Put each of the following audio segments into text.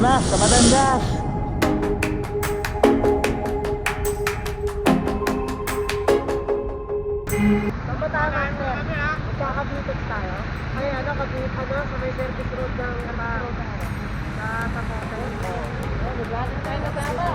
na sa Batangas. Batangas, sir. Magkakabitot tayo. Ay, sa may service road ng sa Tamote. Naglalang tayo na tama.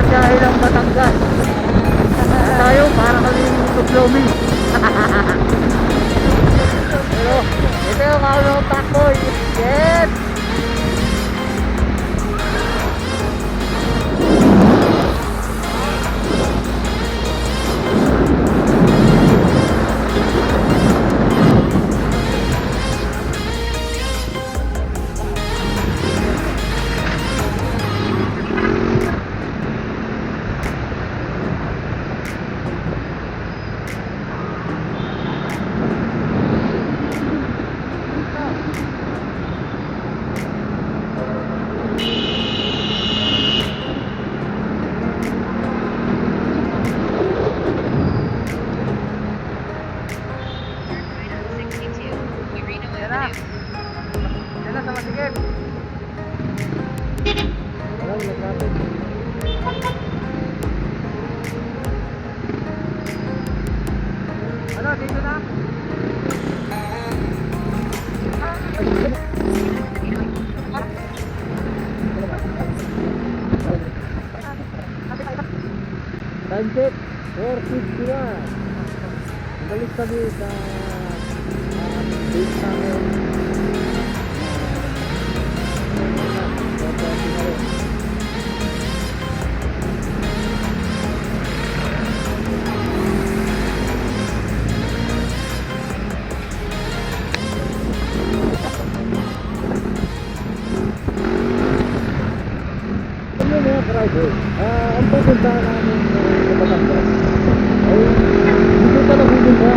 Dahil ang Batangas tayo para kami tugloming. Pero ito yung mga takoy. Yes! Dito na. Time check 4:51. Balik kami sa base namin. Ang pupunta namin sa Batangas ay dito ka na pupunta.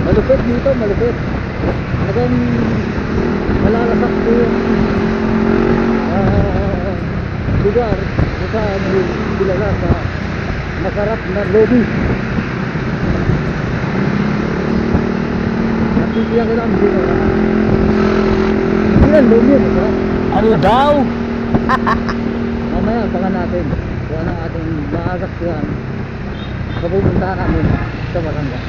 Malupit dito, malupit. Hanggang malalasak po yung lugar kung saan kilala sa masarap na lobby. Nakikita ko lang dito. Hindi lang lobby, masarap. Ano daw? Mamaya abangan natin kung anong ating makakasakyan sa pupuntahan namin sa Batangas.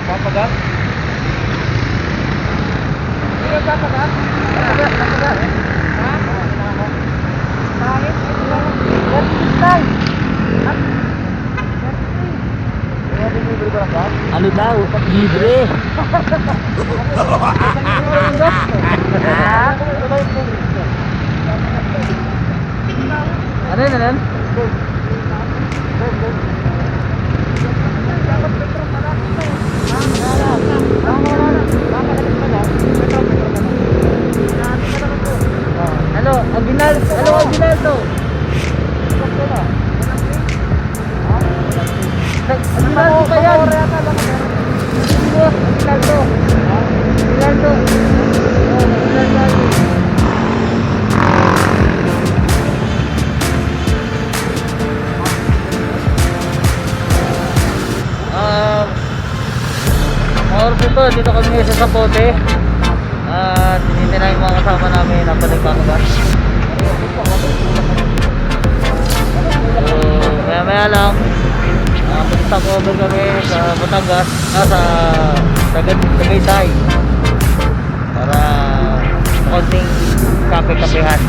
Papagat? Hindi yung papagat? Papagat? Ha? Kahit? Vertical! Ano daw? Libre. Ano yun, ano yun? Ano? Original? Ano original to? Original to ba yan? Original to. Original to. Original to. Dito kami sa Sapote at hindi na yung mga kasama namin na panagkakagat. So maya maya lang stop over kami sa Batangas, sa Tagaytay para konting kape-kapehan.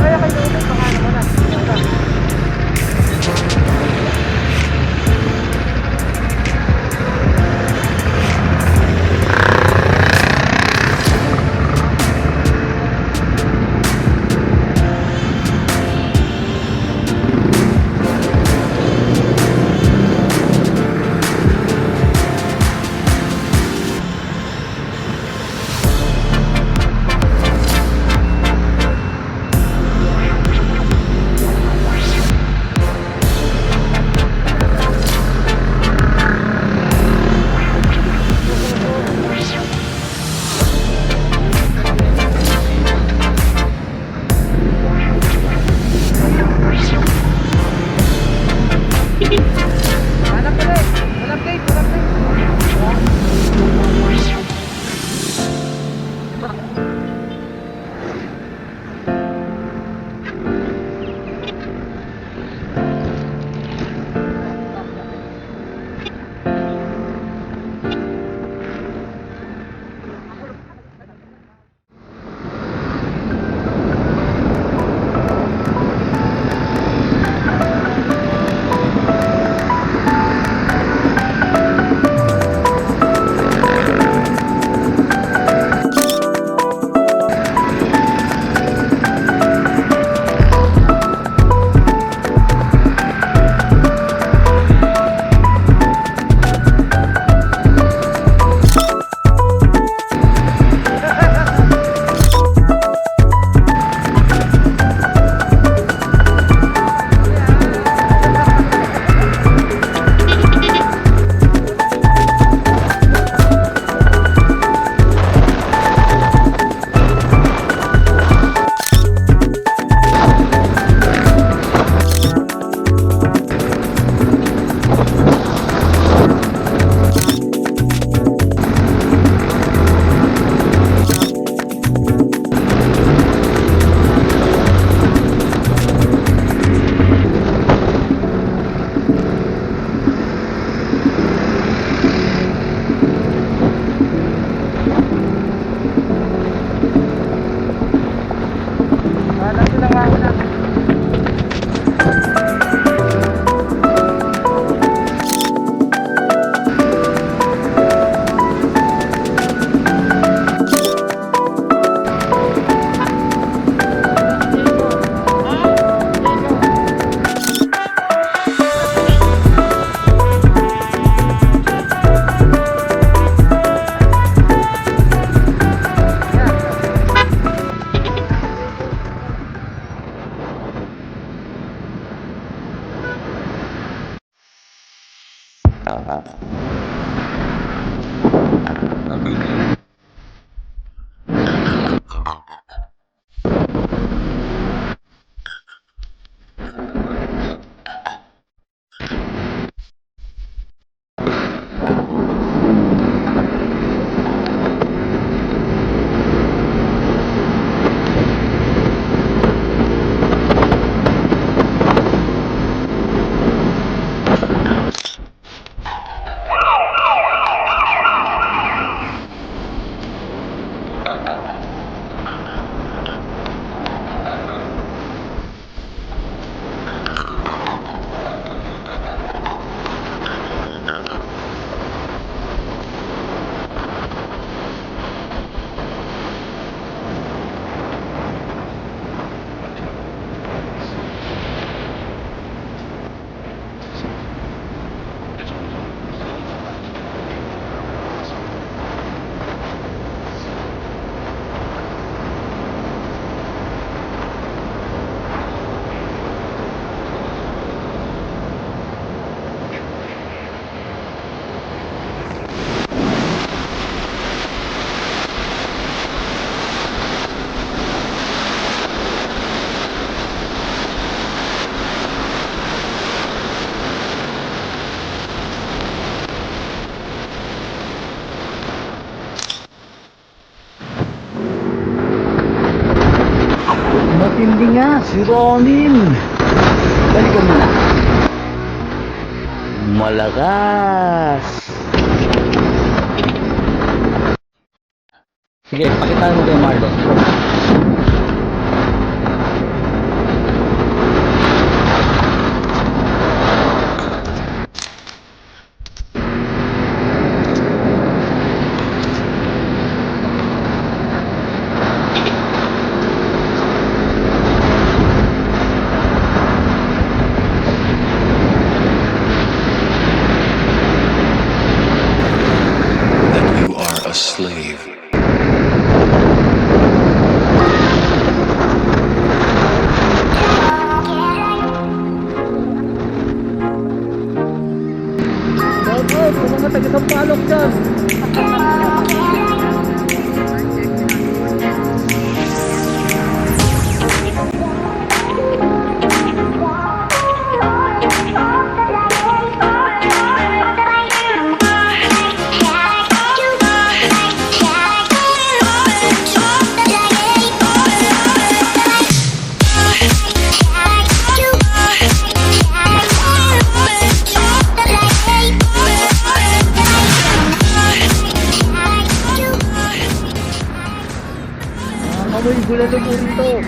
Kaya kayo ulit, baka naman na. Hanap ka rin. Walang date, walang date. Hanap sila nga una. Matindi nga si Ronin. Balikan mo na. Malakas. Sige, pakitaan mo kay Marlon. That you are a slave. Shout out sa mga taga-Sampalok dyan. Amoy bulalo po rito.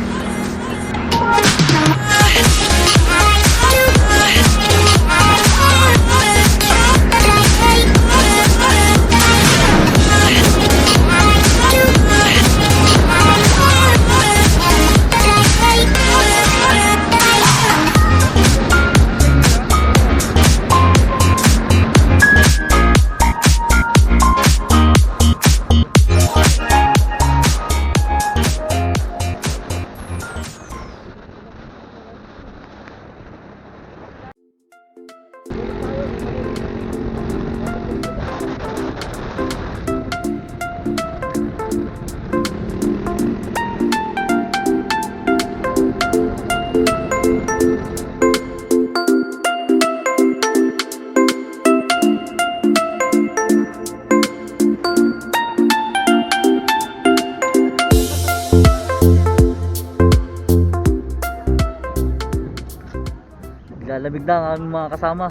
Lalamig na ang aming mga kasama.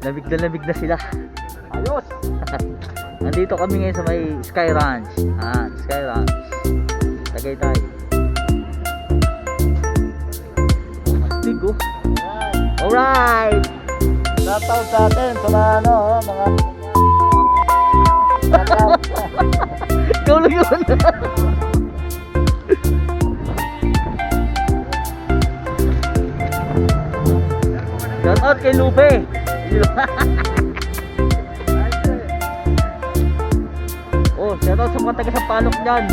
Lamig na sila. Ayos! Nandito kami ngayon sa may Sky Ranch. Sky Ranch. Tagaytay. Astig oh. Alright! Shout out sa atin sa mga mga ikaw lang yun. Shout out kay Lupe. Oh, shout out sa mga taga Sampalok dyan.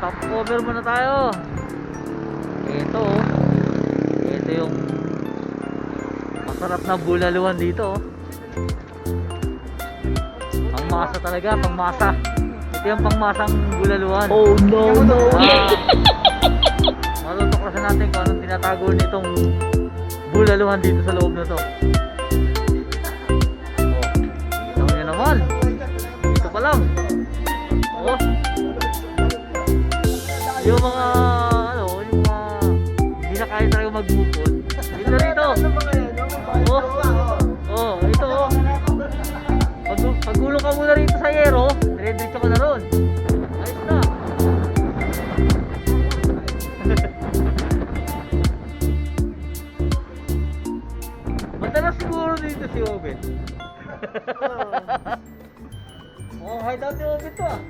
Top cover muna tayo. Ito yung masarap na bulaluan dito. Pangmasa talaga, pangmasa. Ito yung pangmasang bulaluan. Oh no. Matutuklasan natin kung anong tinatago nitong bulaluan dito sa loob na to. Ito nyo naman. Ito pa lang. Yung mga yung mga hindi na kaya talaga mag-move on. Dito na rito. Ito. Pagulong ka muna rito sa yero, dire-diretso ka na ron. Ayos na. Madalas siguro dito si Obet. Hideout ni Obet to ah.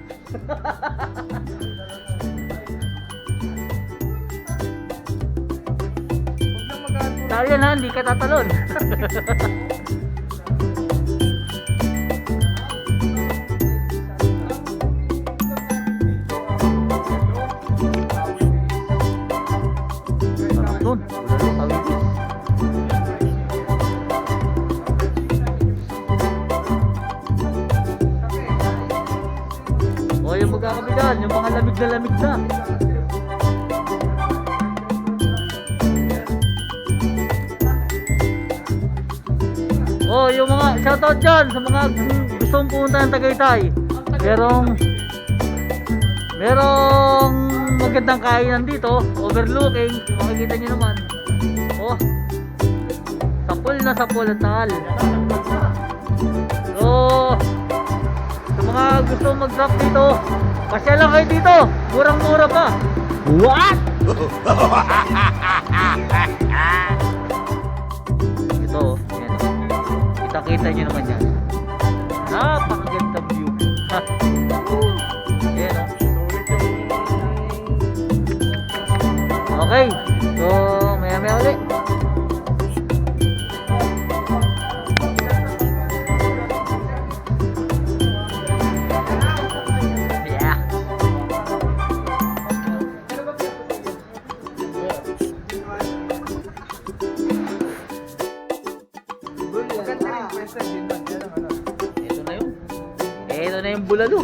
Huwag na Tayo na, hindi ka tatalon. Sarap dun. Bulalo, tawilis. O yung magkakabilan, yung mga lamig na lamig na. Oh, yung mga shoutout dyan sa mga gustong pumunta ng Tagaytay. Merong magandang kainan dito, overlooking. Makikita nyo naman. Oh, sapol ang tal. So, sa mga gustong mag-drop dito, pasya lang kayo dito. Murang-mura pa. What? Ito, yan. Kita-kita nyo naman yan. Napakaganda view. Yan, okay, so maya-maya ulit. Yeah. Ito na yung bulalo.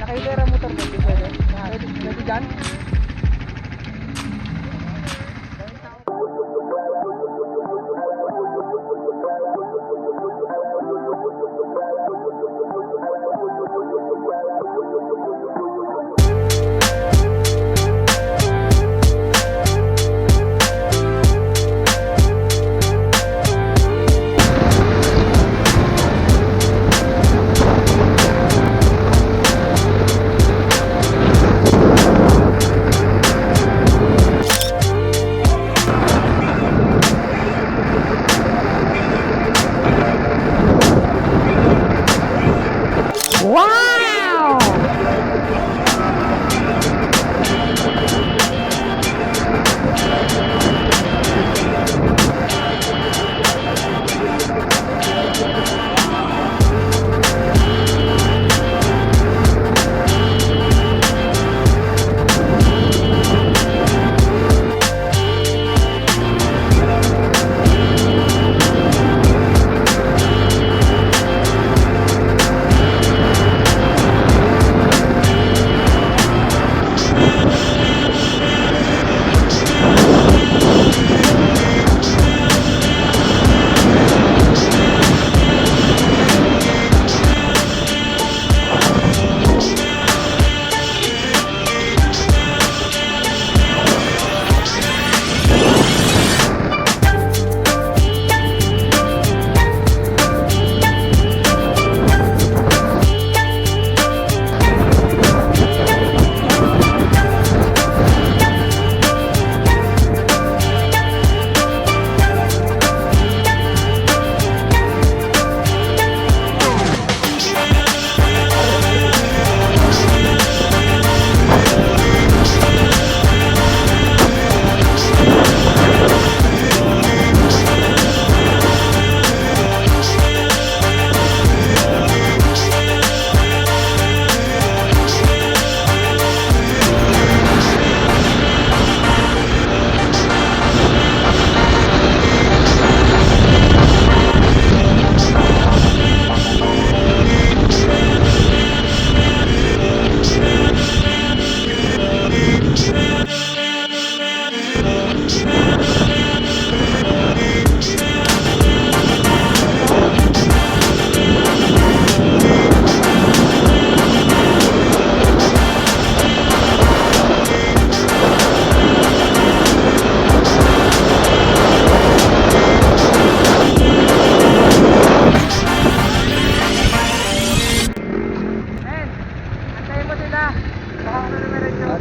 Naka-hilera motor mo, di pwede. Pwede dyan?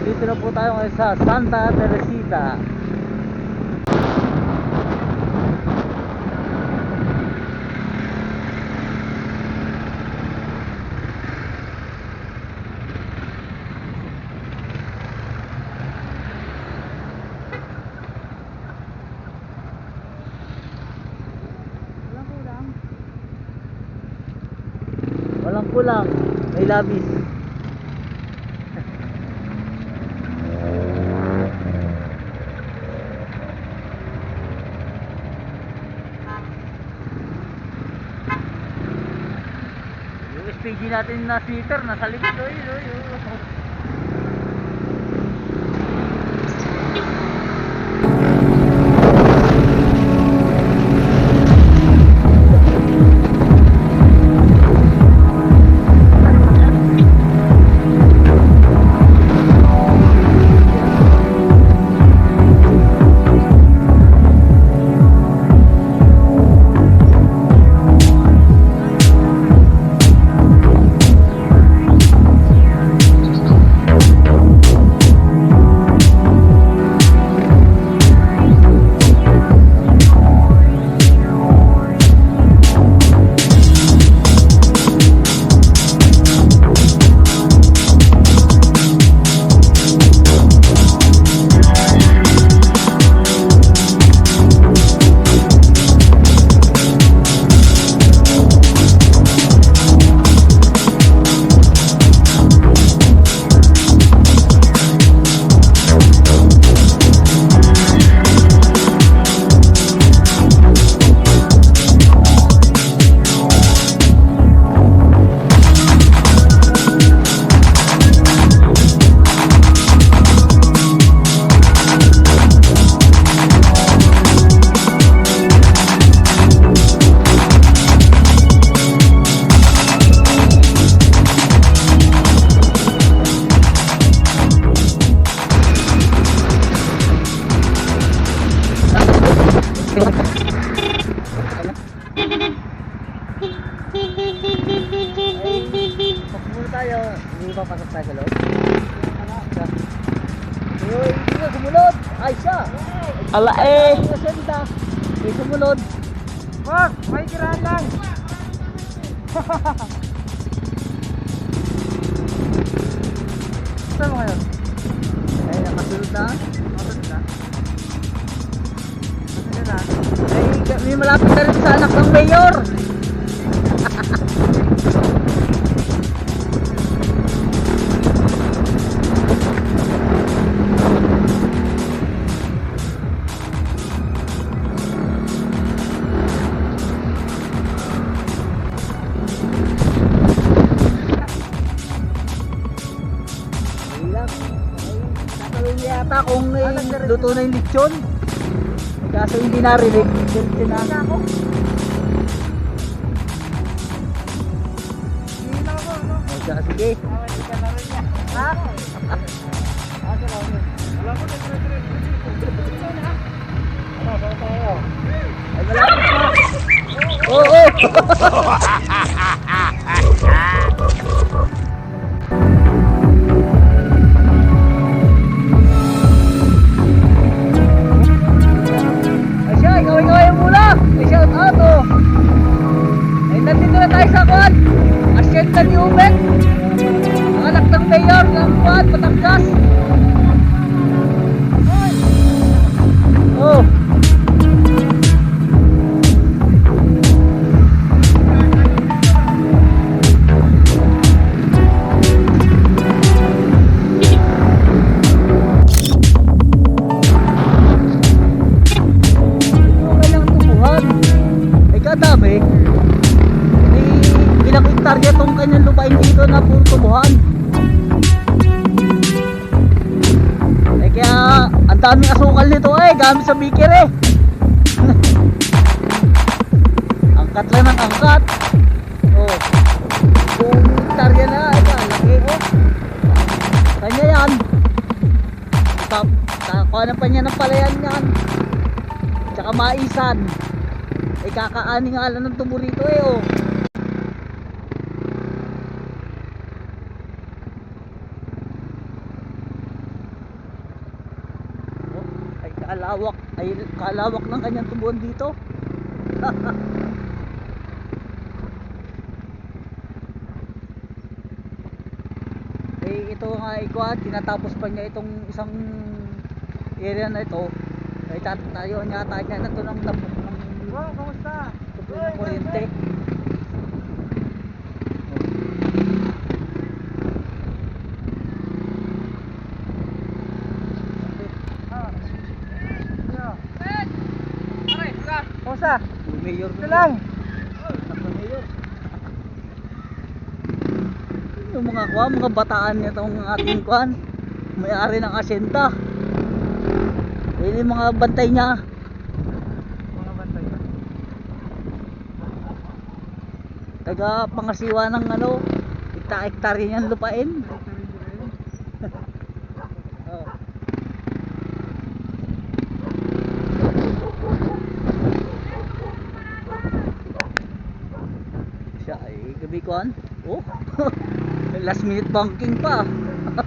Dito na po tayo ngayon sa Santa Teresita. Walang kulang, may labis. Yung SPG natin na sweater nasa likod. Oy. tayo. Hindi ba pasok tayo sa loob? Uy, hindi na sumunod. Ay siya. Ala eh. May sumunod. Wag, may kiraan lang. Saan mo ngayon? Ay, nakasunod na. Mapad na. Ano na? Ay, may malapit na rin sa anak ng mayor. Hirap. Ay, nakalun yata kung luto na yung lechon. Kaso hindi narinig. Diretso na. ako. Hindi na ako, ano? O siya, sige. Hindi ka na rin niya. Ha? Asa lang yun? Wala ko na rin. Ano, saan tayo? Ay, malapit na. Oo. Ay siya, ikaw muna. Ay shout out oh. Ay nandito na tayo sa kwan. Asyenda ni Ubek. Ang anak ng mayor ng kwan, Batangas. Oh. Kadami ilang hektarya tong kanyang lupain dito na puro tubuhan. Kaya ang daming asukal nito gamit sa bikir angkat lang ng angkat. Oh, buong hektarya na laki kanya yan. Kakuha pa niya ng palayan yan tsaka maisan. Kakaani nga lang ng tubo rito oh. Ay kalawak ng kanyang tubuan dito. Ito nga ikuan, tinatapos pa niya itong isang area na ito. Ay tayo niya na ito ng Wow, kamusta? tubo ng kuryente. Kamusta? Mayor Ito lang. Mayor. Yung mga bataan nitong ating kuan, may-ari ng asyenda. Yung mga bantay niya. Mga bantay ba? Taga pangasiwa ng hektarya niyang lupain. Oh. Siya ay gabi kuan. Oh. Last minute banking pa. Ha?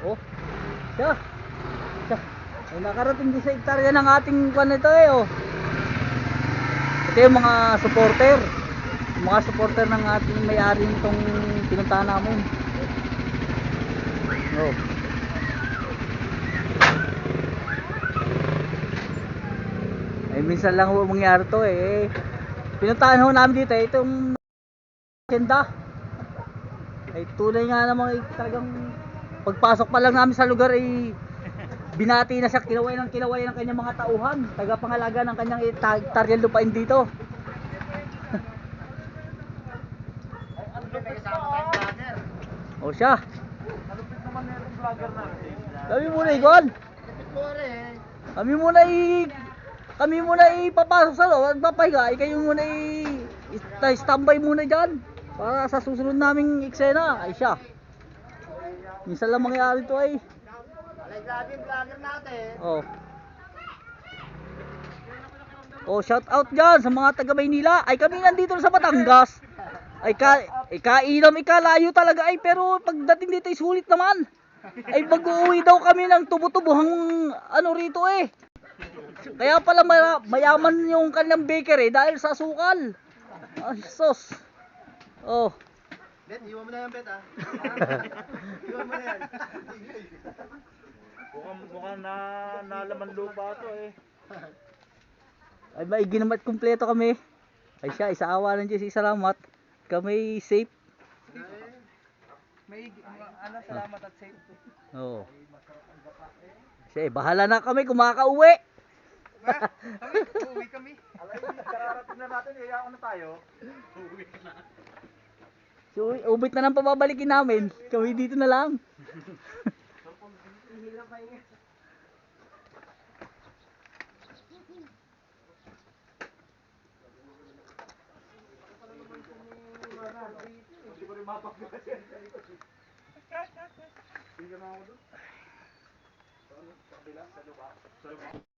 Oh. Siya. Ay nakarating din sa hektarya ng ating kuan nito oh. Ito yung mga supporter. Mga supporter ng ating may-ari nitong pinuntahan namin. Oh. Ay minsan lang ho mangyari to pinuntahan ho namin dito itong asyenda. Ay tunay nga namang talagang pagpasok pa lang namin sa lugar binati na siya, kilaway ng kanyang mga tauhan, tagapangalaga ng kanyang hektarya lupain dito. O siya. Malupit naman na yung vlogger natin. Kami muna ikon. Kami muna ipapasok sa loob, magpapahiga, kayo muna standby muna dyan. Para sa susunod naming eksena ay siya. Minsan lang mangyayari to ay. Alay, grabe yung vlogger natin. Oh. Oh, shout out dyan sa mga taga Maynila. Ay kami nandito sa Batangas. Ay kainom ikalayo talaga ay, pero pagdating dito ay sulit naman. Ay mag-uuwi daw kami ng tubo-tubuhang ano rito eh. Kaya pala mayaman yung kanilang bakery dahil sa sukal. Ay sos. Oh. Bet, iwan mo na yan, Bet, ah. Iwan mo na yan. Mukhang nalaman lupa to eh. Ay maigi naman at kumpleto kami. Ay siya, isa awa ng Diyos, salamat. Kami safe. Salamat at safe. Oo. Siya, bahala na kami kung makakauwi. Uwi kami. Alay, kararating na natin, iyayaw na tayo. So, ubit na lang pababalikin namin. Kami dito na lang. Hindi ko rin mapagkas yan. Hindi ka na ako doon. Sa kabila, sa lupa.